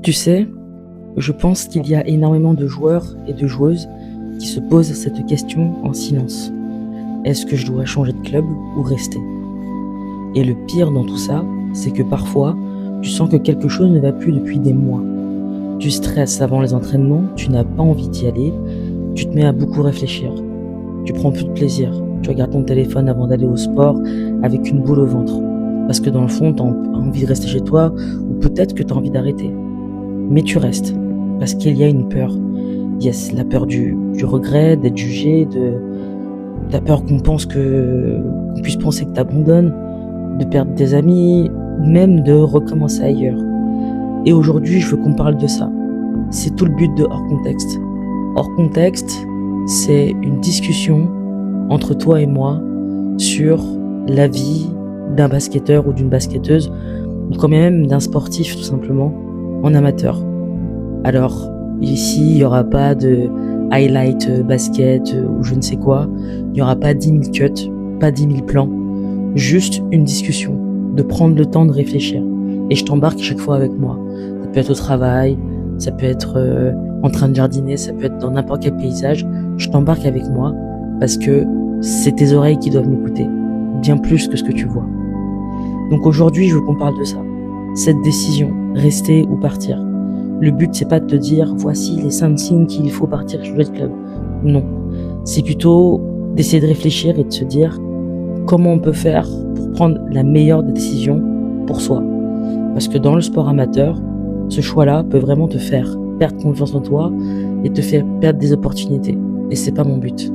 Tu sais, je pense qu'il y a énormément de joueurs et de joueuses qui se posent cette question en silence. Est-ce que je dois changer de club ou rester? Et le pire dans tout ça, c'est que parfois, tu sens que quelque chose ne va plus depuis des mois. Tu stresses avant les entraînements, tu n'as pas envie d'y aller, tu te mets à beaucoup réfléchir. Tu prends plus de plaisir, tu regardes ton téléphone avant d'aller au sport avec une boule au ventre. Parce que dans le fond, tu as envie de rester chez toi ou peut-être que tu as envie d'arrêter. Mais tu restes, parce qu'il y a une peur. Il y a la peur du regret, d'être jugé, la peur qu'on puisse penser que tu abandonnes, de perdre des amis, même de recommencer ailleurs. Et aujourd'hui, je veux qu'on parle de ça. C'est tout le but de Hors Contexte. Hors Contexte, c'est une discussion entre toi et moi sur la vie d'un basketteur ou d'une basketteuse, ou quand même d'un sportif tout simplement, en amateur. Alors, ici, il n'y aura pas de highlight basket ou je ne sais quoi, il n'y aura pas 10 000 cuts, pas 10 000 plans, juste une discussion, de prendre le temps de réfléchir. Et je t'embarque chaque fois avec moi. Ça peut être au travail, ça peut être en train de jardiner, ça peut être dans n'importe quel paysage. Je t'embarque avec moi parce que c'est tes oreilles qui doivent m'écouter, bien plus que ce que tu vois. Donc aujourd'hui, je veux qu'on parle de ça. Cette décision, rester ou partir. Le but, c'est pas de te dire, voici les 5 signes qu'il faut partir et changer de club. Non. C'est plutôt d'essayer de réfléchir et de se dire comment on peut faire pour prendre la meilleure des décisions pour soi. Parce que dans le sport amateur, ce choix-là peut vraiment te faire perdre confiance en toi et te faire perdre des opportunités. Et c'est pas mon but.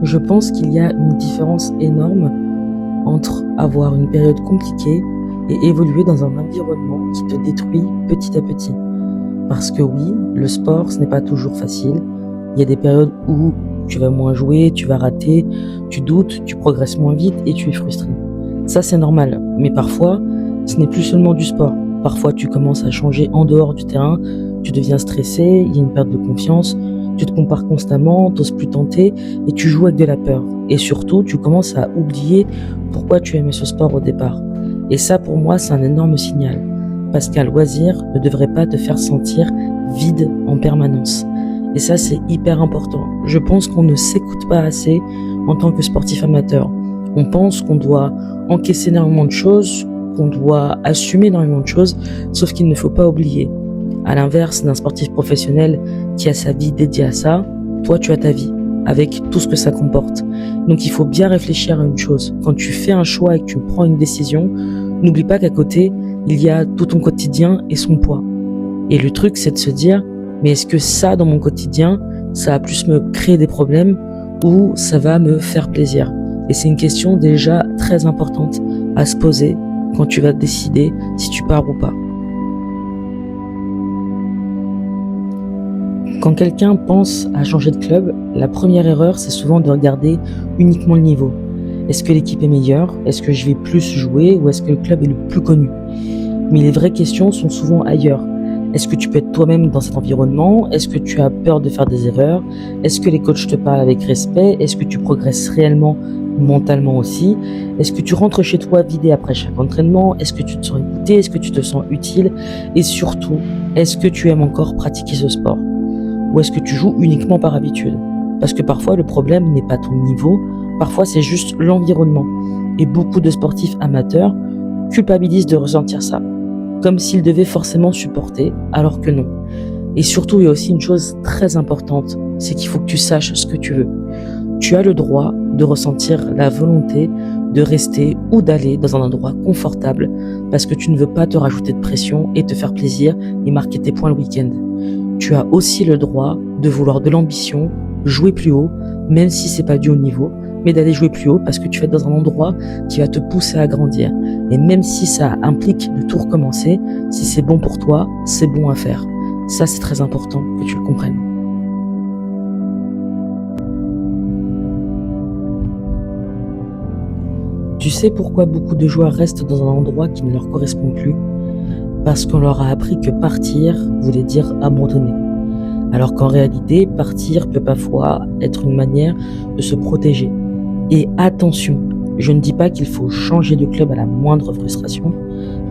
Je pense qu'il y a une différence énorme entre avoir une période compliquée et évoluer dans un environnement qui te détruit petit à petit. Parce que oui, le sport, ce n'est pas toujours facile. Il y a des périodes où tu vas moins jouer, tu vas rater, tu doutes, tu progresses moins vite et tu es frustré. Ça, c'est normal. Mais parfois, ce n'est plus seulement du sport. Parfois, tu commences à changer en dehors du terrain, tu deviens stressé, il y a une perte de confiance, tu te compares constamment, t'oses plus tenter et tu joues avec de la peur. Et surtout, tu commences à oublier pourquoi tu aimais ce sport au départ. Et ça, pour moi, c'est un énorme signal. Parce qu'un loisir ne devrait pas te faire sentir vide en permanence. Et ça, c'est hyper important. Je pense qu'on ne s'écoute pas assez en tant que sportif amateur. On pense qu'on doit encaisser énormément de choses, qu'on doit assumer énormément de choses, sauf qu'il ne faut pas oublier. À l'inverse d'un sportif professionnel qui a sa vie dédiée à ça, toi tu as ta vie, avec tout ce que ça comporte. Donc il faut bien réfléchir à une chose. Quand tu fais un choix et que tu prends une décision, n'oublie pas qu'à côté, il y a tout ton quotidien et son poids. Et le truc, c'est de se dire, mais est-ce que ça, dans mon quotidien, ça va plus me créer des problèmes ou ça va me faire plaisir? Et c'est une question déjà très importante à se poser quand tu vas décider si tu pars ou pas. Quand quelqu'un pense à changer de club, la première erreur, c'est souvent de regarder uniquement le niveau. Est-ce que l'équipe est meilleure? Est-ce que je vais plus jouer? Ou est-ce que le club est le plus connu? Mais les vraies questions sont souvent ailleurs. Est-ce que tu peux être toi-même dans cet environnement? Est-ce que tu as peur de faire des erreurs? Est-ce que les coachs te parlent avec respect? Est-ce que tu progresses réellement mentalement aussi? Est-ce que tu rentres chez toi vidé après chaque entraînement? Est-ce que tu te sens écouté? Est-ce que tu te sens utile? Et surtout, est-ce que tu aimes encore pratiquer ce sport? Ou est-ce que tu joues uniquement par habitude? Parce que parfois, le problème n'est pas ton niveau, parfois c'est juste l'environnement. Et beaucoup de sportifs amateurs culpabilisent de ressentir ça, comme s'ils devaient forcément supporter, alors que non. Et surtout, il y a aussi une chose très importante, c'est qu'il faut que tu saches ce que tu veux. Tu as le droit de ressentir la volonté de rester ou d'aller dans un endroit confortable parce que tu ne veux pas te rajouter de pression et te faire plaisir et marquer tes points le week-end. Tu as aussi le droit de vouloir de l'ambition, jouer plus haut, même si c'est pas du haut niveau, mais d'aller jouer plus haut parce que tu vas être dans un endroit qui va te pousser à grandir. Et même si ça implique de tout recommencer, si c'est bon pour toi, c'est bon à faire. Ça, c'est très important que tu le comprennes. Tu sais pourquoi beaucoup de joueurs restent dans un endroit qui ne leur correspond plus? Parce qu'on leur a appris que partir voulait dire abandonner. Alors qu'en réalité, partir peut parfois être une manière de se protéger. Et attention, je ne dis pas qu'il faut changer de club à la moindre frustration,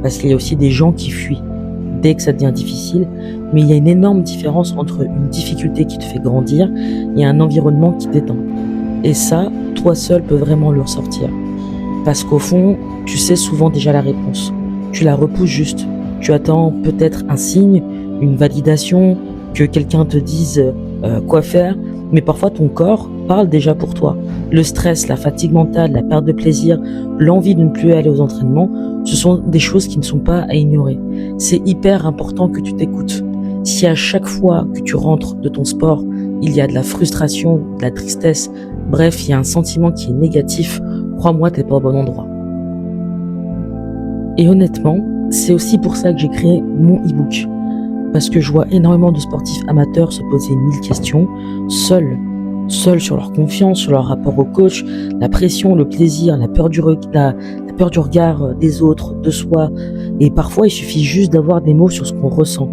parce qu'il y a aussi des gens qui fuient dès que ça devient difficile, mais il y a une énorme différence entre une difficulté qui te fait grandir et un environnement qui t'éteint. Et ça, toi seul peux vraiment le ressortir. Parce qu'au fond, tu sais souvent déjà la réponse. Tu la repousses juste. Tu attends peut-être un signe, une validation, que quelqu'un te dise quoi faire, mais parfois ton corps parle déjà pour toi. Le stress, la fatigue mentale, la perte de plaisir, l'envie de ne plus aller aux entraînements, ce sont des choses qui ne sont pas à ignorer. C'est hyper important que tu t'écoutes. Si à chaque fois que tu rentres de ton sport, il y a de la frustration, de la tristesse, bref, il y a un sentiment qui est négatif, crois-moi, t'es pas au bon endroit. Et honnêtement, c'est aussi pour ça que j'ai créé mon e-book. Parce que je vois énormément de sportifs amateurs se poser 1000 questions, seuls sur leur confiance, sur leur rapport au coach, la pression, le plaisir, la peur du regard des autres, de soi. Et parfois, il suffit juste d'avoir des mots sur ce qu'on ressent.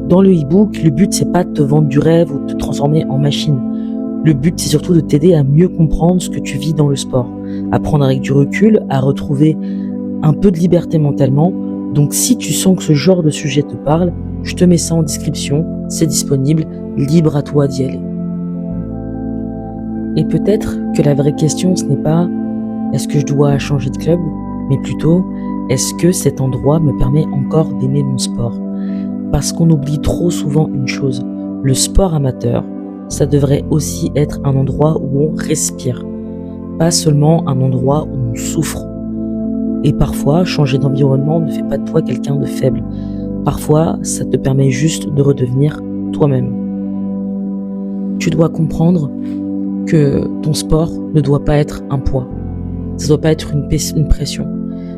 Dans le e-book, le but, c'est pas de te vendre du rêve ou de te transformer en machine. Le but, c'est surtout de t'aider à mieux comprendre ce que tu vis dans le sport, à prendre avec du recul, à retrouver un peu de liberté mentalement. Donc si tu sens que ce genre de sujet te parle, je te mets ça en description, c'est disponible, libre à toi d'y aller. Et peut-être que la vraie question, ce n'est pas est-ce que je dois changer de club, mais plutôt est-ce que cet endroit me permet encore d'aimer mon sport? Parce qu'on oublie trop souvent une chose, le sport amateur, ça devrait aussi être un endroit où on respire, pas seulement un endroit où on souffre. Et parfois, changer d'environnement ne fait pas de toi quelqu'un de faible. Parfois, ça te permet juste de redevenir toi-même. Tu dois comprendre que ton sport ne doit pas être un poids. Ça doit pas être une pression.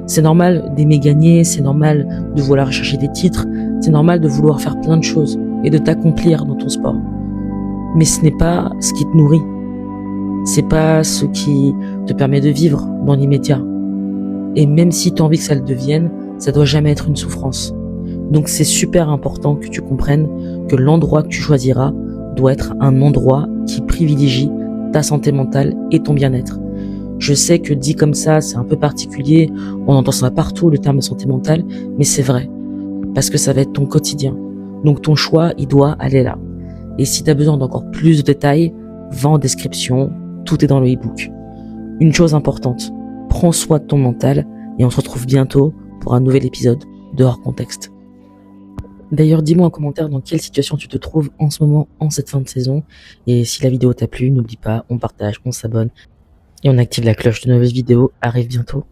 C'est normal d'aimer gagner, c'est normal de vouloir chercher des titres, c'est normal de vouloir faire plein de choses et de t'accomplir dans ton sport. Mais ce n'est pas ce qui te nourrit. C'est pas ce qui te permet de vivre dans l'immédiat. Et même si tu as envie que ça le devienne, ça doit jamais être une souffrance. Donc c'est super important que tu comprennes que l'endroit que tu choisiras doit être un endroit qui privilégie ta santé mentale et ton bien-être. Je sais que dit comme ça, c'est un peu particulier, on entend ça partout, le terme de santé mentale, mais c'est vrai. Parce que ça va être ton quotidien. Donc ton choix, il doit aller là. Et si tu as besoin d'encore plus de détails, va en description, tout est dans le e-book. Une chose importante, prends soin de ton mental et on se retrouve bientôt pour un nouvel épisode de Hors Contexte. D'ailleurs, dis-moi en commentaire dans quelle situation tu te trouves en ce moment, en cette fin de saison. Et si la vidéo t'a plu, n'oublie pas, on partage, on s'abonne et on active la cloche de nouvelles vidéos. Arrive bientôt.